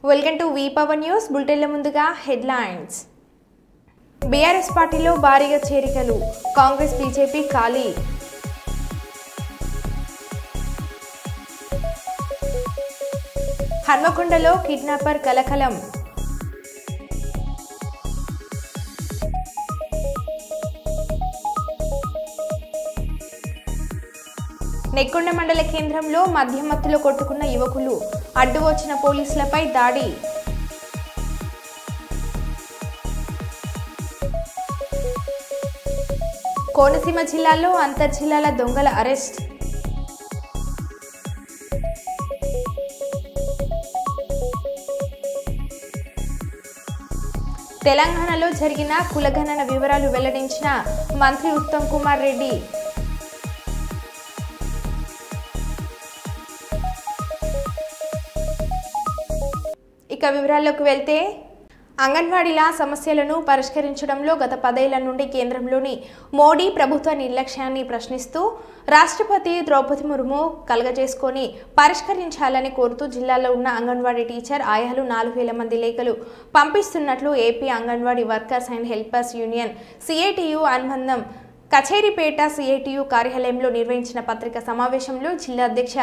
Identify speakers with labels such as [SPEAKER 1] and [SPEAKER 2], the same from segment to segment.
[SPEAKER 1] Welcome to V power news. బులెటిన్ల ముందుగా headlines. BRS పార్టీలో భారీగా చేరికలు, కాంగ్రెస్ బీజేపీ ఖాళీ. హన్మకొండలో కిడ్నాపర్ కలకలం. నెక్కొండ మండల కేంద్రంలో మద్యం మత్తులో కొట్టుకున్న యువకులు, అడ్డు వచ్చిన పోలీసులపై దాడి. కోనసీమ జిల్లాలో అంతర్జిల్లాల దొంగల అరెస్ట్. తెలంగాణలో జరిగిన కులగణన వివరాలు వెల్లడించిన మంత్రి ఉత్తమ్ కుమార్ రెడ్డి. ఇక వివరాల్లోకి వెళ్తే, అంగన్వాడీల సమస్యలను పరిష్కరించడంలో గత 10 ఏళ్ల నుండి కేంద్రంలోని మోడీ ప్రభుత్వ నిర్లక్ష్యాన్ని ప్రశ్నిస్తూ రాష్ట్రపతి ద్రౌపది ముర్ము కలగజేసుకొని పరిష్కరించాలని కోరుతూ జిల్లాలో ఉన్న అంగన్వాడీ టీచర్ ఆయాలు 4000 మంది లేఖలు పంపిస్తున్నట్లు AP anganwadi workers and helpers union CITU అనుబంధం కచేరిపేట సిఐటియు కార్యాలయంలో నిర్వహించిన పత్రికా సమావేశంలో జిల్లా అధ్యక్ష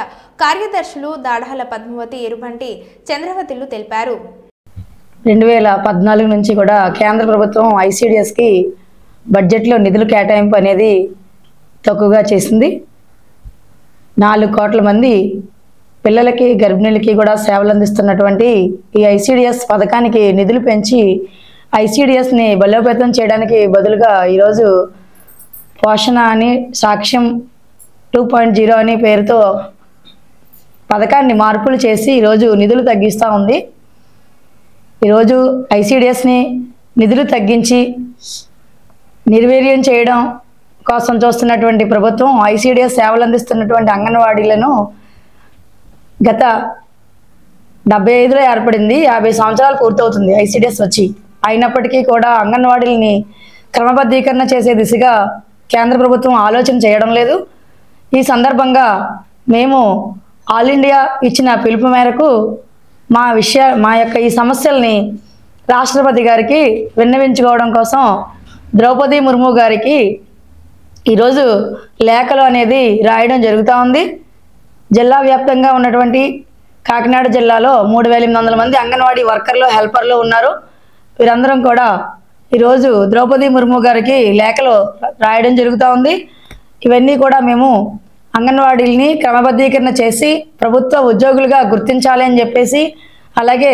[SPEAKER 1] కార్యదర్శులు దాడాల పద్మావతి, ఎరుబంటి చంద్రవతిలు తెలిపారు.
[SPEAKER 2] 2014 నుంచి కూడా కేంద్ర ప్రభుత్వం ఐసిడిఎస్కి బడ్జెట్లో నిధులు కేటాయింపు అనేది తక్కువగా చేసింది. 4 కోట్ల మంది పిల్లలకి, గర్భిణీలకి కూడా సేవలు అందిస్తున్నటువంటి ఈ ఐసిడిఎస్ పథకానికి నిధులు పెంచి ఐసిడిఎస్ని బలోపేతం చేయడానికి బదులుగా ఈరోజు పోషణ అని, సాక్ష్యం 2.0 అని పేరుతో పథకాన్ని మార్పులు చేసి ఈరోజు నిధులు తగ్గిస్తూ ఉంది. ఈరోజు ఐసిడిఎస్ని నిధులు తగ్గించి నిర్వీర్యం చేయడం కోసం చూస్తున్నటువంటి ప్రభుత్వం ఐసిడిఎస్ సేవలు అందిస్తున్నటువంటి అంగన్వాడీలను గత 75లో ఏర్పడింది. 50 సంవత్సరాలు పూర్తవుతుంది ఐసిడిఎస్ వచ్చి. అయినప్పటికీ కూడా అంగన్వాడీలని క్రమబద్ధీకరణ చేసే దిశగా కేంద్ర ప్రభుత్వం ఆలోచన చేయడం లేదు. ఈ సందర్భంగా మేము ఆల్ ఇండియా ఇచ్చిన పిలుపు మేరకు మా యొక్క ఈ సమస్యల్ని రాష్ట్రపతి గారికి విన్నవించుకోవడం కోసం ద్రౌపది ముర్ము గారికి ఈరోజు లేఖలు అనేది రాయడం జరుగుతూ ఉంది. జిల్లా వ్యాప్తంగా ఉన్నటువంటి కాకినాడ జిల్లాలో 3800 మంది అంగన్వాడీ వర్కర్లు, హెల్పర్లు ఉన్నారు. వీరందరం కూడా ఈరోజు ద్రౌపది ముర్ము గారికి లేఖలు రాయడం జరుగుతూ ఉంది. ఇవన్నీ కూడా మేము అంగన్వాడీలని క్రమబద్ధీకరణ చేసి ప్రభుత్వ ఉద్యోగులుగా గుర్తించాలి అని చెప్పేసి, అలాగే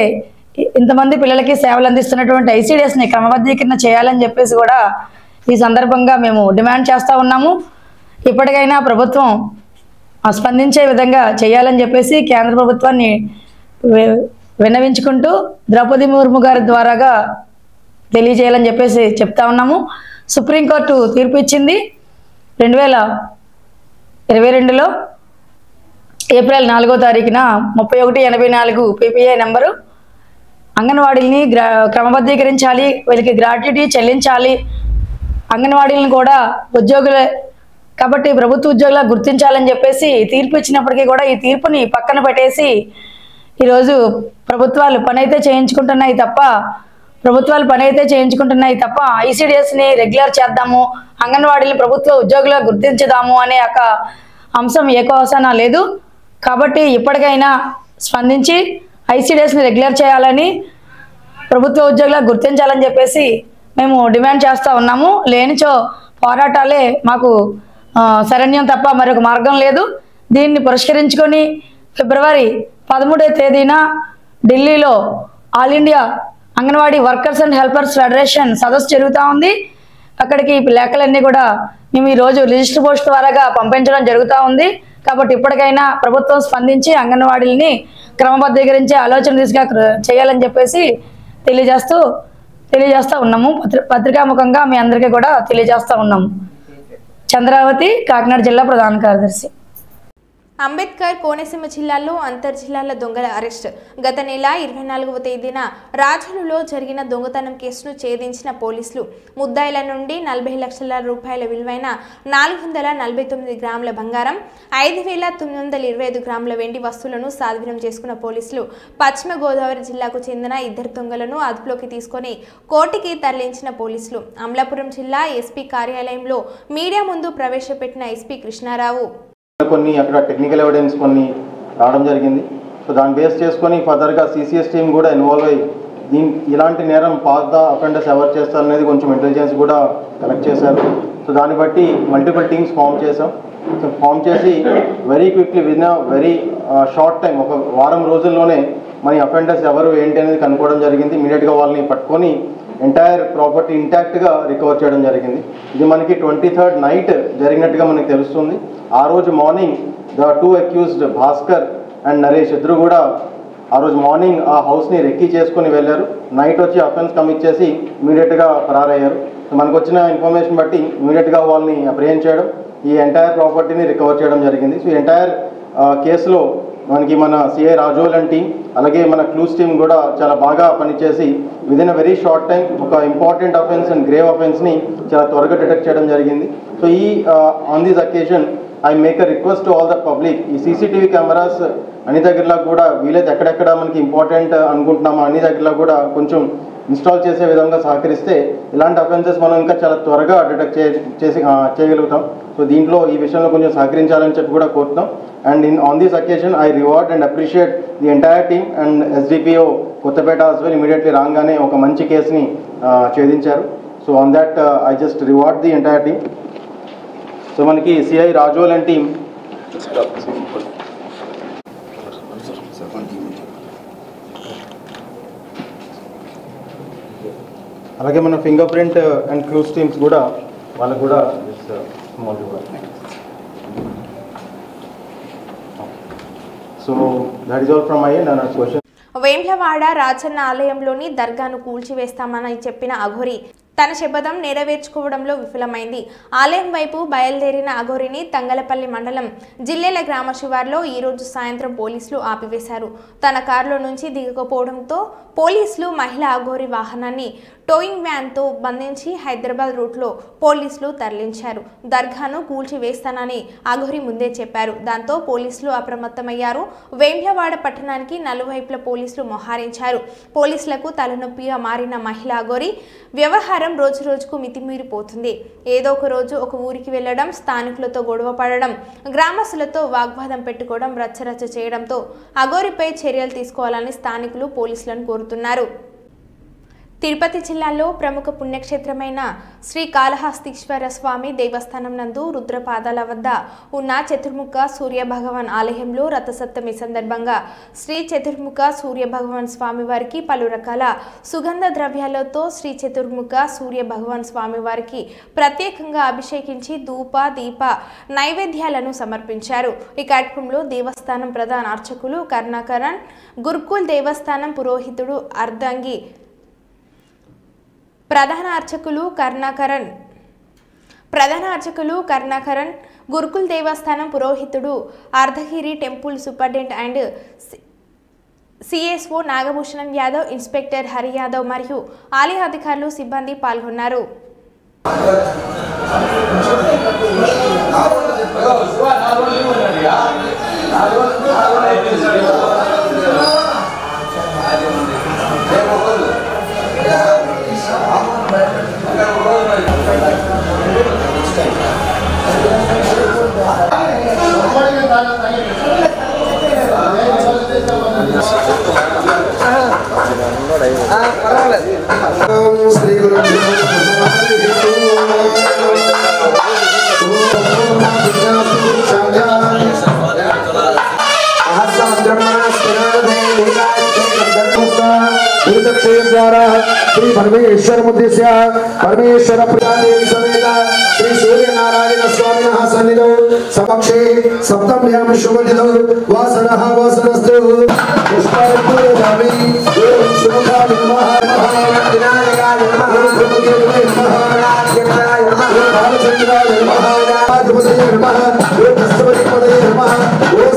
[SPEAKER 2] ఇంతమంది పిల్లలకి సేవలు అందిస్తున్నటువంటి ఐసిడిఎస్ని క్రమబద్ధీకరణ చేయాలని చెప్పేసి కూడా ఈ సందర్భంగా మేము డిమాండ్ చేస్తూ ఉన్నాము. ఇప్పటికైనా ప్రభుత్వం స్పందించే విధంగా చేయాలని చెప్పేసి కేంద్ర ప్రభుత్వాన్ని విన్నవించుకుంటూ ద్రౌపది ముర్ము గారి ద్వారాగా తెలియజేయాలని చెప్పేసి చెప్తా ఉన్నాము. సుప్రీంకోర్టు తీర్పు ఇచ్చింది 2022లో ఏప్రిల్ 4వ తారీఖున 3184 PPA నెంబరు అంగన్వాడీలని క్రమబద్ధీకరించాలి, వీళ్ళకి గ్రాట్యుటీ చెల్లించాలి, అంగన్వాడీలను కూడా ఉద్యోగులే కాబట్టి ప్రభుత్వ ఉద్యోగులా గుర్తించాలని చెప్పేసి తీర్పు ఇచ్చినప్పటికీ కూడా ఈ తీర్పుని పక్కన పెట్టేసి ఈరోజు ప్రభుత్వాలు పని అయితే చేయించుకుంటున్నాయి తప్ప ఐసిడిఎస్ని రెగ్యులర్ చేద్దాము, అంగన్వాడీని ప్రభుత్వ ఉద్యోగులుగా గుర్తించుదాము అనే ఒక అంశం ఏకోవసన లేదు. కాబట్టి ఇప్పటికైనా స్పందించి ఐసిడిఎస్ని రెగ్యులర్ చేయాలని, ప్రభుత్వ ఉద్యోగులుగా గుర్తించాలని చెప్పేసి మేము డిమాండ్ చేస్తూ ఉన్నాము. లేనిచో పోరాటాలే మాకు శరణ్యం తప్ప మరొక మార్గం లేదు. దీన్ని పురస్కరించుకొని ఫిబ్రవరి 13వ తేదీన ఢిల్లీలో all India anganwadi workers and helpers federation సదస్సు జరుగుతూ ఉంది. అక్కడికి లేఖలన్నీ కూడా మేము ఈరోజు రిజిస్టర్ పోస్ట్ ద్వారాగా పంపించడం జరుగుతూ ఉంది. కాబట్టి ఇప్పటికైనా ప్రభుత్వం స్పందించి అంగన్వాడీలని క్రమబద్ధీకరించే ఆలోచన దిశగా చేయాలని చెప్పేసి తెలియజేస్తూ ఉన్నాము. పత్రికాముఖంగా మీ అందరికీ కూడా తెలియజేస్తూ ఉన్నాము. చంద్రావతి, కాకినాడ జిల్లా ప్రధాన కార్యదర్శి.
[SPEAKER 1] అంబేద్కర్ కోనసీమ జిల్లాలో అంతర్జిల్లాల దొంగల అరెస్ట్. గత నెల 24వ తేదీన రాజులలో జరిగిన దొంగతనం కేసును ఛేదించిన పోలీసులు ముద్దాయిల నుండి 40 లక్షల రూపాయల విలువైన 449 గ్రాముల బంగారం, 5,925 గ్రాముల వెండి వస్తువులను స్వాధీనం చేసుకున్న పోలీసులు పశ్చిమ గోదావరి జిల్లాకు చెందిన 2 దొంగలను అదుపులోకి తీసుకుని కోర్టుకి తరలించిన పోలీసులు అమలాపురం జిల్లా ఎస్పీ కార్యాలయంలో మీడియా ముందు ప్రవేశపెట్టిన ఎస్పీ కృష్ణారావు
[SPEAKER 3] కొన్ని అక్కడ టెక్నికల్ ఎవిడెన్స్ కొన్ని రావడం జరిగింది. సో దాన్ని బేస్ చేసుకొని ఫర్దర్గా సిసిఎస్ టీమ్ కూడా ఇన్వాల్వ్ అయ్యి ఇలాంటి నేరం పాత అఫెండర్స్ ఎవరు చేస్తారనేది కొంచెం ఇంటెలిజెన్స్ కూడా కలెక్ట్ చేశారు. సో దాన్ని బట్టి మల్టిపుల్ టీమ్స్ ఫామ్ చేసాం. సో ఫామ్ చేసి very quickly with very short time, ఒక వారం రోజుల్లోనే మన అఫెండర్స్ ఎవరు ఏంటి అనేది కనుక్కోవడం జరిగింది. ఇమీడియట్గా వాళ్ళని పట్టుకొని ఎంటైర్ ప్రాపర్టీ ఇంటాక్ట్గా రికవర్ చేయడం జరిగింది. ఇది మనకి 23rd నైట్ జరిగినట్టుగా మనకి తెలుస్తుంది. ఆ రోజు morning the 2 accused Bhaskar and Naresh ఇద్దరు కూడా ఆ రోజు మార్నింగ్ ఆ హౌస్ని రెక్కీ చేసుకుని వెళ్ళారు. నైట్ వచ్చి అఫెన్స్ కమిట్ చేసి ఇమీడియట్గా ఫరారయ్యారు. మనకు వచ్చిన ఇన్ఫర్మేషన్ బట్టి ఇమీడియట్గా వాళ్ళని అప్రిహెండ్ చేయడం, ఈ ఎంటైర్ ప్రాపర్టీని రికవర్ చేయడం జరిగింది. సో ఎంటైర్ కేసులో మనకి మన సిఐ రాజోలన్ టీం అలాగే మన క్లూస్ టీం కూడా చాలా బాగా పనిచేసి within a very short time ఒక ఇంపార్టెంట్ అఫెన్స్ అండ్ గ్రేవ్ అఫెన్స్ని చాలా త్వరగా డిటెక్ట్ చేయడం జరిగింది. సో ఈ on this occasion I make a request to all the public, ఈ సీసీటీవీ కెమెరాస్ అన్ని దగ్గరలో కూడా వీలైతే ఎక్కడెక్కడ మనకి ఇంపార్టెంట్ అనుకుంటున్నామో అన్ని దగ్గరలో కూడా కొంచెం ఇన్స్టాల్ చేసే విధంగా సహకరిస్తే ఇలాంటి అఫెన్సెస్ మనం ఇంకా చాలా త్వరగా డిటెక్ట్ చేయగలుగుతాం. సో దీంట్లో ఈ విషయంలో కొంచెం సహకరించాలని చెప్పి కూడా కోరుతున్నాం. And on this occasion I reward and appreciate the entire team and SDPO Kothapeta as well. Immediately రాగానే ఒక మంచి కేసుని ఛేదించారు. So on that I just reward the entire team. So మనకి సిఐ రాజోలన్ టీమ్ అలాగే మన finger print and clues teams కూడా వాళ్ళకు కూడా small so that is all from my end. And question
[SPEAKER 1] Vemulawada Rajanna ఆలయంలోని దర్గాను కూల్చివేస్తామని చెప్పిన అఘోరి తన శపథం నెరవేర్చుకోవడంలో విఫలమైంది. ఆలయం వైపు బయలుదేరిన అఘోరిని తంగలపల్లి మండలం జిల్లెల గ్రామ శివార్లో ఈరోజు సాయంత్రం పోలీసులు ఆపివేశారు. తన కారులో నుంచి దిగకపోవడంతో పోలీసులు మహిళా అఘోరి వాహనాన్ని టోయింగ్ వ్యాన్తో బంధించి హైదరాబాద్ రూట్లో పోలీసులు తరలించారు. దర్గాను కూల్చివేస్తానని అఘోరి ముందే చెప్పారు. దాంతో పోలీసులు అప్రమత్తమయ్యారు. వేంలవాడ పట్టణానికి నలువైపుల పోలీసులు మోహరించారు. పోలీసులకు తలనొప్పిగా మారిన మహిళా అఘోరి వ్యవహారం రోజు రోజుకు మితిమీరిపోతుంది. ఏదో ఒక రోజు ఒక ఊరికి వెళ్లడం, స్థానికులతో గొడవ పడడం, గ్రామస్తులతో వాగ్వాదం పెట్టుకోవడం, రచ్చరచ్చ చేయడంతో అఘోరిపై చర్యలు తీసుకోవాలని స్థానికులు పోలీసులను కోరుతున్నారు. తిరుపతి జిల్లాలో ప్రముఖ పుణ్యక్షేత్రమైన శ్రీ కాళహస్తీశ్వర స్వామి దేవస్థానం నందు రుద్రపాదాల వద్ద ఉన్న చతుర్ముఖ సూర్య భగవాన్ ఆలయంలో రథసప్తమి సందర్భంగా శ్రీ చతుర్ముఖ సూర్య భగవాన్ స్వామి వారికి పలు రకాల సుగంధ ద్రవ్యాలతో శ్రీ చతుర్ముఖ సూర్య భగవాన్ స్వామి వారికి ప్రత్యేకంగా అభిషేకించి ధూప దీప నైవేద్యాలను సమర్పించారు. ఈ కార్యక్రమంలో దేవస్థానం ప్రధాన అర్చకులు కర్ణాకరణ్, గురుకుల్ దేవస్థానం పురోహితుడు అర్ధంగి, ప్రధాన అర్చకులు కర్ణాకరణ్, గురుకుల్ దేవస్థానం పురోహితుడు Ardhagiri, temple superintendent and CSO Nagabhushanam Yadav, inspector Hari Yadav మరియు ఆలయ అధికారులు, సిబ్బంది పాల్గొన్నారు.
[SPEAKER 4] శ్రీ గురు द्वारा श्री परमेश्वर मुद्देश्य परमेश्वर प्रिया देवी समेत श्री सूर्य नारायण स्वामी सन्निधौ समक्षे सप्तम्यां शुभदिनौ वासनः वासनस्तु पुष्पार्पयामि ओम शुभाय नमः विनायकाय नमः ब्रह्मदेवाय नमः नारायणाय नमः बालचंद्राय नमः आदिपतये नमः ओम कस्तूरिपतये नमः ओम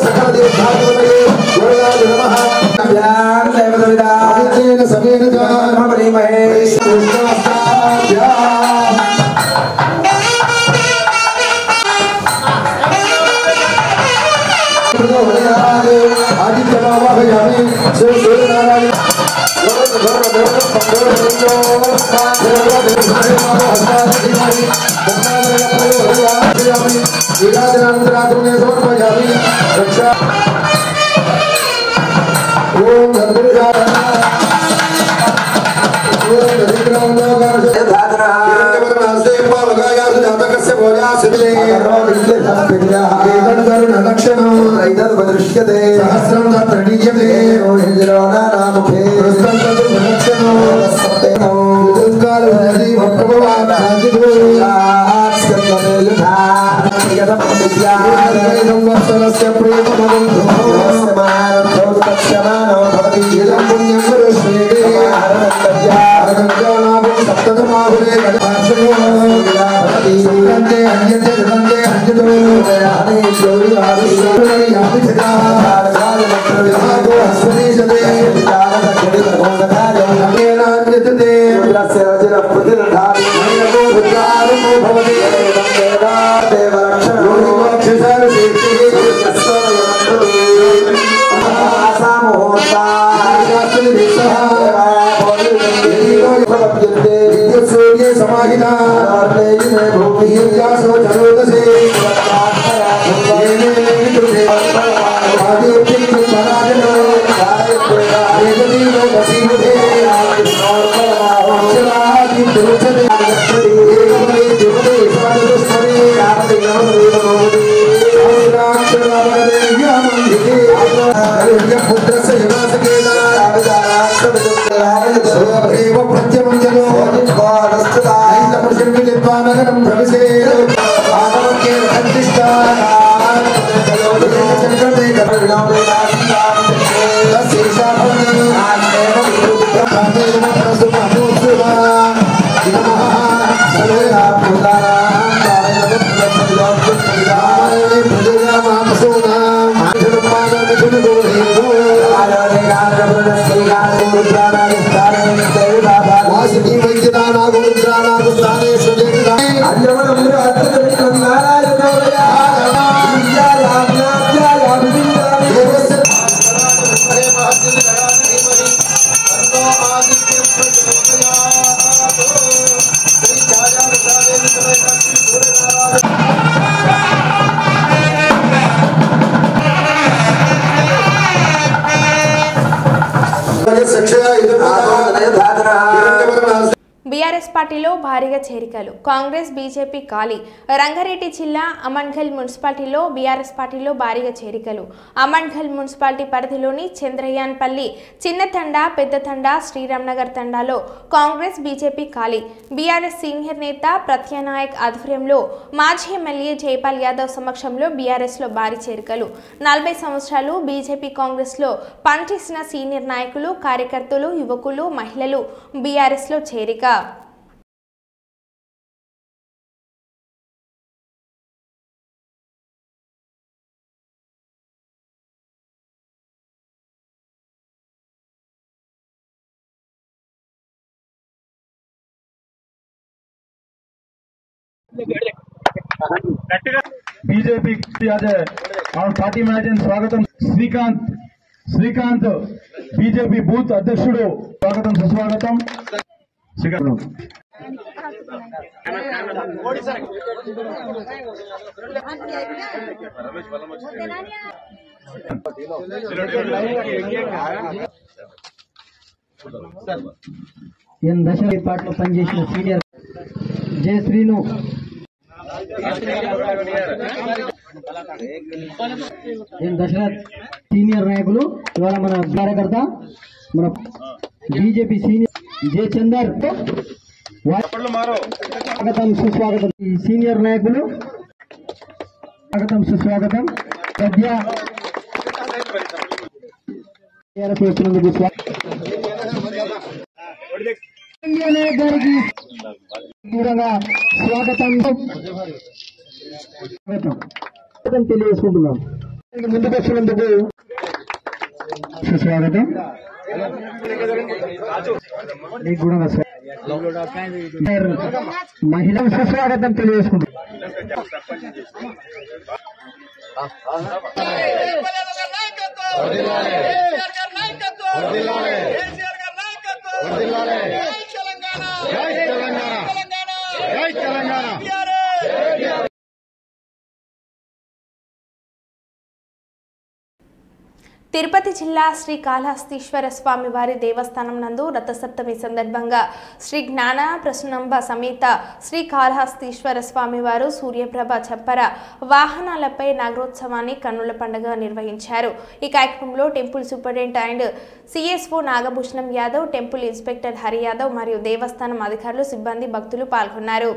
[SPEAKER 1] బీఆర్ఎస్ పార్టీలో భారీగా చేరికలు. కాంగ్రెస్ బీజేపీ ఖాళీ. రంగారెడ్డి జిల్లా అమన్ఘల్ మున్సిపాలిటీలో బీఆర్ఎస్ పార్టీలో భారీగా చేరికలు. అమన్ఘల్ మున్సిపాలిటీ పరిధిలోని చంద్రయాన్పల్లి, చిన్నతండ, పెద్దతండ, శ్రీరామ్నగర్ తండాలో కాంగ్రెస్ బీజేపీ ఖాళీ. బీఆర్ఎస్ సీనియర్ నేత ప్రత్యానాయక్ ఆధ్వర్యంలో మాజీ ఎమ్మెల్యే జైపాల్ యాదవ్ సమక్షంలో బీఆర్ఎస్లో భారీ చేరికలు. 40 సంవత్సరాలు బీజేపీ కాంగ్రెస్లో పనిచేసిన సీనియర్ నాయకులు, కార్యకర్తలు, యువకులు, మహిళలు బీఆర్ఎస్లో చేరిక.
[SPEAKER 5] बीजेपी और पार्टी मैनेजर स्वागतम శ్రీకాంత్ बीजेपी बूथ అధ్యక్షుడు स्वागतम सुस्वागतम
[SPEAKER 6] ఎన్ దశ పార్టీలో పనిచేసిన సీనియర్ జయశ్రీను ఎన్ దశరథ్ సీనియర్ నాయకులు ఇవాళ మన కార్యకర్త మన బీజేపీ సీనియర్ జయచందర్ స్వాగతం సుస్వాగతం. ఈ సీనియర్ నాయకులు స్వాగతం సుస్వాగతం. సద్య వచ్చినందుకు గారికి దూరంగా స్వాగతం తెలియజేసుకుంటున్నాం. ముందుకు వచ్చినందుకు సుస్వాగతం. మీకు కూడా మహిళ సుస్వాగతం తెలియజేసుకుంటున్నాం.
[SPEAKER 1] తిరుపతి జిల్లా శ్రీ కాళహస్తీశ్వర స్వామి వారి దేవస్థానం నందు రథసప్తమి సందర్భంగా శ్రీ జ్ఞాన ప్రసన్నంబ సమేత శ్రీ కాళహస్తీశ్వర స్వామి వారు సూర్యప్రభ చప్పర వాహనాలపై నాగరోత్సవాన్ని కన్నుల పండుగ నిర్వహించారు. ఈ కార్యక్రమంలో temple superintendent and CSO Nagabhushanam Yadav, temple inspector Hari Yadav మరియు దేవస్థానం అధికారులు, సిబ్బంది, భక్తులు పాల్గొన్నారు.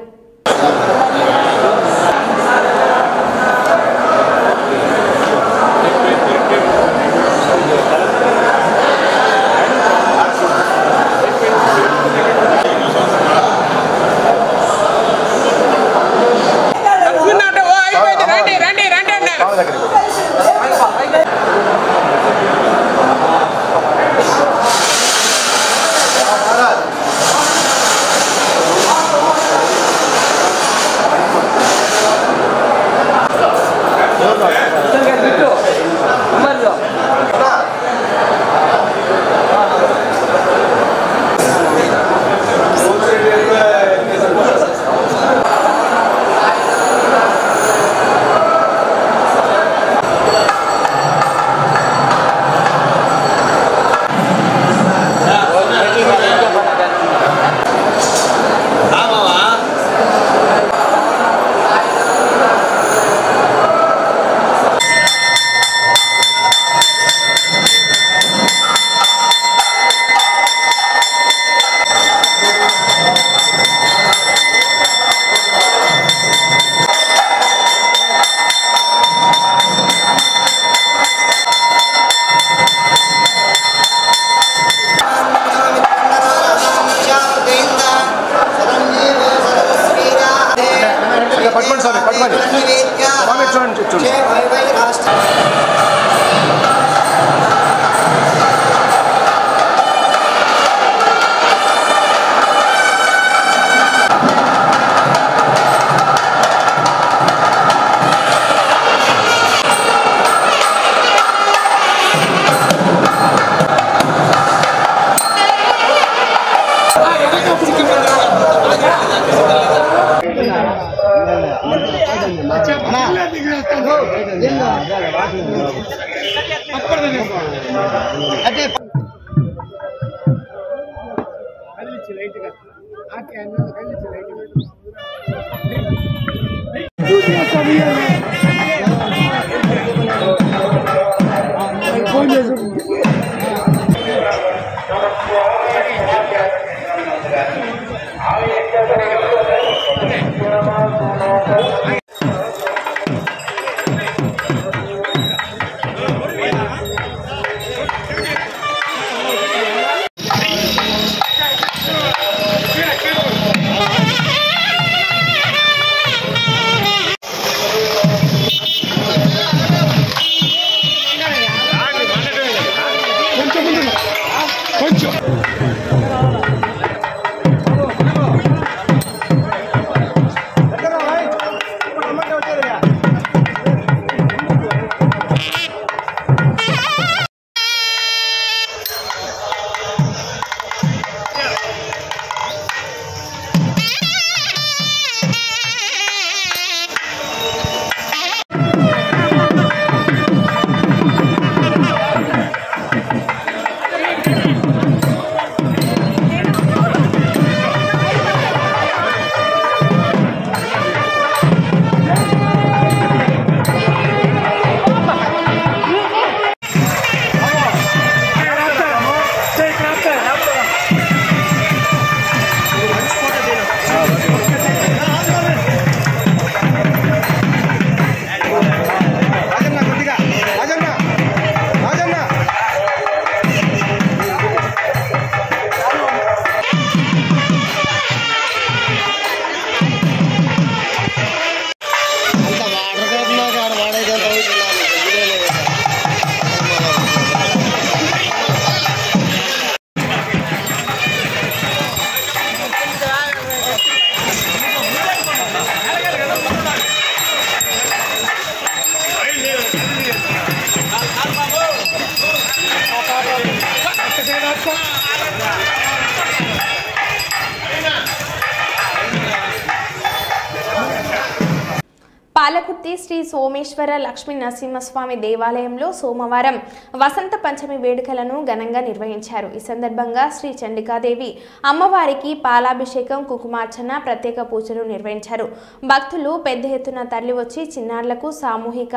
[SPEAKER 1] పాలకుర్తి శ్రీ సోమేశ్వర లక్ష్మీ నరసింహస్వామి దేవాలయంలో సోమవారం వసంత పంచమి వేడుకలను ఘనంగా నిర్వహించారు. ఈ సందర్భంగా శ్రీ చండికాదేవి అమ్మవారికి పాలాభిషేకం, కుంకుమార్చన, ప్రత్యేక పూజలు నిర్వహించారు. భక్తులు పెద్ద ఎత్తున తరలివచ్చి చిన్నారులకు సామూహిక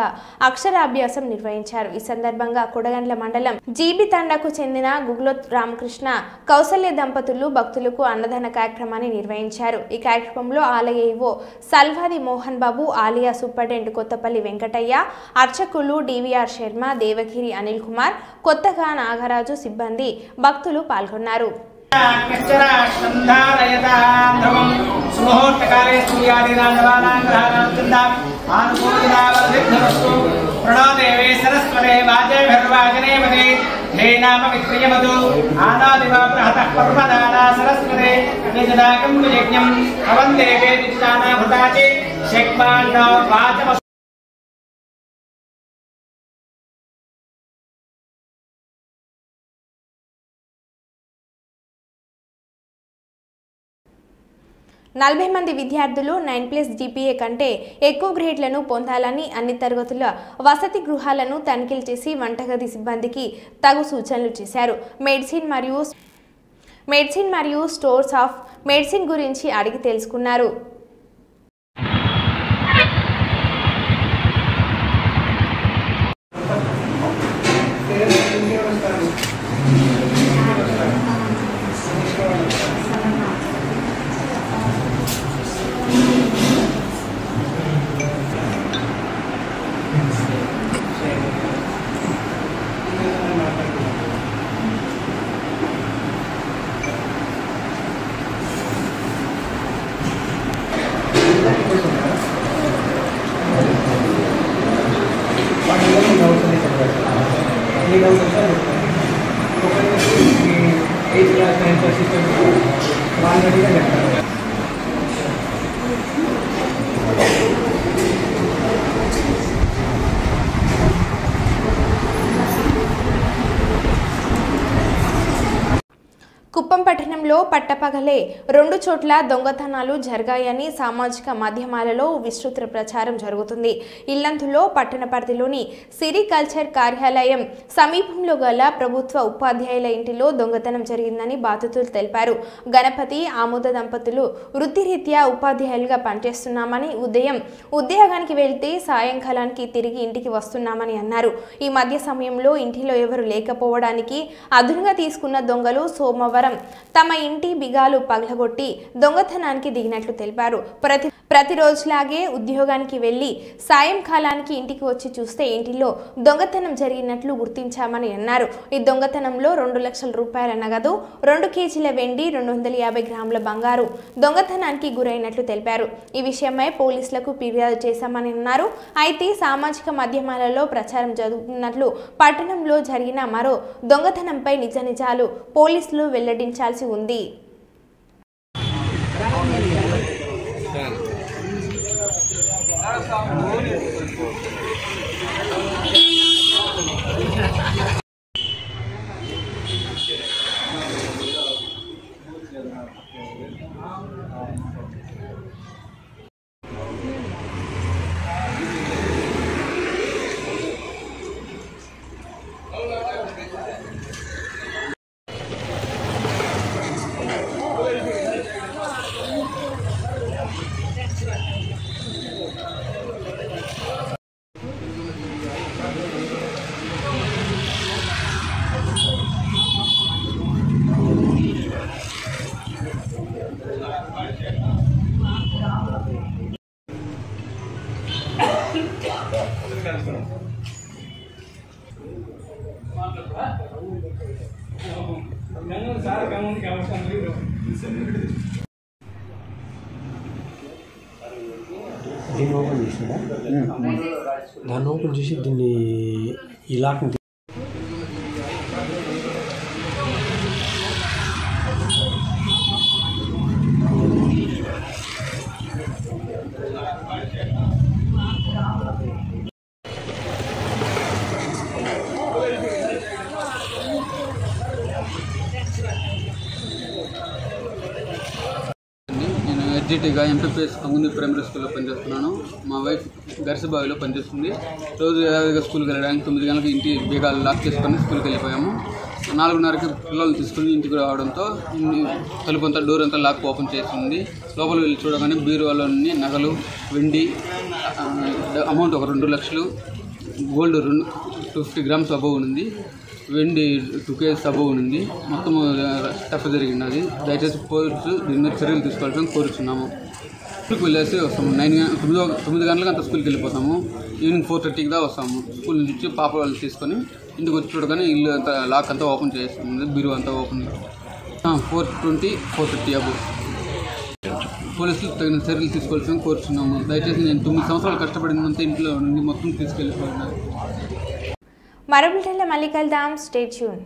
[SPEAKER 1] అక్షరాభ్యాసం నిర్వహించారు. ఈ సందర్భంగా కొడగండ్ల మండలం జీబి తండాకు చెందిన గుగ్లోత్ రామకృష్ణ, కౌసల్య దంపతులు భక్తులకు అన్నదాన కార్యక్రమాన్ని నిర్వహించారు. ఈ కార్యక్రమంలో ఆలయ ఈవో సల్వాది మోహన్ బాబు, ఆలయ సూపరింటెండెంట్ కొత్తపల్లి వెంకటయ్య, అర్చకులు డివిఆర్ శర్మ, దేవగిరి అనిల్ కుమార్, కొత్తగా నాగరాజు సిబ్బంది భక్తులు పాల్గొన్నారు.
[SPEAKER 7] ప్రణోదేవే సరస్వతే వాజేభిర్వాజనేపదే హే నామ విక్రియమదు ఆనాదివా బృహతః పర్వదానా సరస్వతే నిజదాకం యజ్ఞం అవందేవే నిజానా భృతాచే శక్మాన్నో వాచమ.
[SPEAKER 1] నలభై మంది విద్యార్థులు 9+ GPA కంటే ఎక్కువ గ్రేడ్లను పొందాలని అన్ని తరగతుల వసతి గృహాలను తనిఖీలు చేసి వంటగది సిబ్బందికి తగు సూచనలు చేశారు. మెడిసిన్ మరియు స్టోర్స్ ఆఫ్ మెడిసిన్ గురించి అడిగి తెలుసుకున్నారు. కుప్పం పట్టణంలో పట్టపగలే 2 చోట్ల దొంగతనాలు జరిగాయని సామాజిక మాధ్యమాలలో విస్తృత ప్రచారం జరుగుతుంది. ఇల్లంతులో పట్టణ పరిధిలోని సిరికల్చర్ కార్యాలయం సమీపంలో గల ప్రభుత్వ ఉపాధ్యాయుల ఇంటిలో దొంగతనం జరిగిందని బాధితులు తెలిపారు. గణపతి, ఆమోద దంపతులు వృత్తిరీత్యా ఉపాధ్యాయులుగా పనిచేస్తున్నామని, ఉదయం ఉద్యోగానికి వెళ్తే సాయంకాలానికి తిరిగి ఇంటికి వస్తున్నామని అన్నారు. ఈ మధ్య సమయంలో ఇంటిలో ఎవరు లేకపోవడానికి అదునుగా తీసుకున్న దొంగలు సోమవారం తమ ఇంటి బిగాలు పగలగొట్టి దొంగతనానికి దిగినట్లు తెలిపారు. ప్రతిరోజులాగే ఉద్యోగానికి వెళ్లి సాయంకాలానికి ఇంటికి వచ్చి చూస్తే ఇంటిలో దొంగతనం జరిగినట్లు గుర్తించామని అన్నారు. ఈ దొంగతనంలో 2 లక్షల రూపాయల నగదు, 2 కేజీల వెండి, 250 గ్రాముల బంగారు దొంగతనానికి గురైనట్లు తెలిపారు. ఈ విషయమై పోలీసులకు ఫిర్యాదు చేశామని అన్నారు. అయితే సామాజిక మాధ్యమాలలో ప్రచారం జరుగుతున్నట్లు పట్టణంలో జరిగిన మరో దొంగతనంపై నిజ నిజాలు పోలీసులు వెల్లడించాల్సి ఉంది.
[SPEAKER 8] దీన్ని ఓపెన్ చేసినా దాన్ని ఓపెన్ చేసి దీన్ని ఈ లాక్ని
[SPEAKER 9] ఎస్జిటిగా ఎంపీపీఎస్ కంగుంది ప్రైమరీ స్కూల్లో పనిచేస్తున్నాను. మా వైఫ్ గరిసబావిలో పనిచేస్తుంది. రోజు యాభైగా స్కూల్కి వెళ్ళడానికి 9 గంటలకు ఇంటి బేగాలు లాక్ చేసుకొని స్కూల్కి వెళ్ళిపోయాము. 4:30కి పిల్లల్ని తీసుకుని ఇంటికి రావడంతో తలుపు అంతా డోర్ అంతా లాక్ ఓపెన్ చేసింది. లోపల వెళ్ళి చూడగానే బీరువాలోని నగలు, వెండి అమౌంట్ ఒక 2 లక్షలు, గోల్డ్ 250 గ్రామ్స్ అబవ్ ఉంది, వెండి 2 kgs అబవ్ ఉంది. మొత్తం స్టఫ్ జరిగినది. దయచేసి పోలీసు దీని మీద చర్యలు తీసుకోవాలని కోరుచున్నాము. స్కూల్కి వెళ్ళేసి వస్తాము. 9 గంటలకు అంతా స్కూల్కి వెళ్ళిపోతాము. ఈవినింగ్ 4:30కి దా వస్తాము. స్కూల్ నుంచి పాప వాళ్ళు తీసుకొని ఇంటికి వచ్చి చూడగానే ఇల్లు అంతా లాక్ అంతా ఓపెన్ చేస్తుంది, బీరువా అంతా ఓపెన్ 4:20, 4:30 అబవ్. పోలీసులు తగిన చర్యలు తీసుకోవాల్సిన కోరుచున్నాము. దయచేసి నేను 9 సంవత్సరాలు కష్టపడినంత ఇంట్లో నుండి మొత్తం తీసుకెళ్ళిపోయినాను.
[SPEAKER 1] మరో బులెటిన్లో మళ్ళీ కలుద్దాం. Stay tune.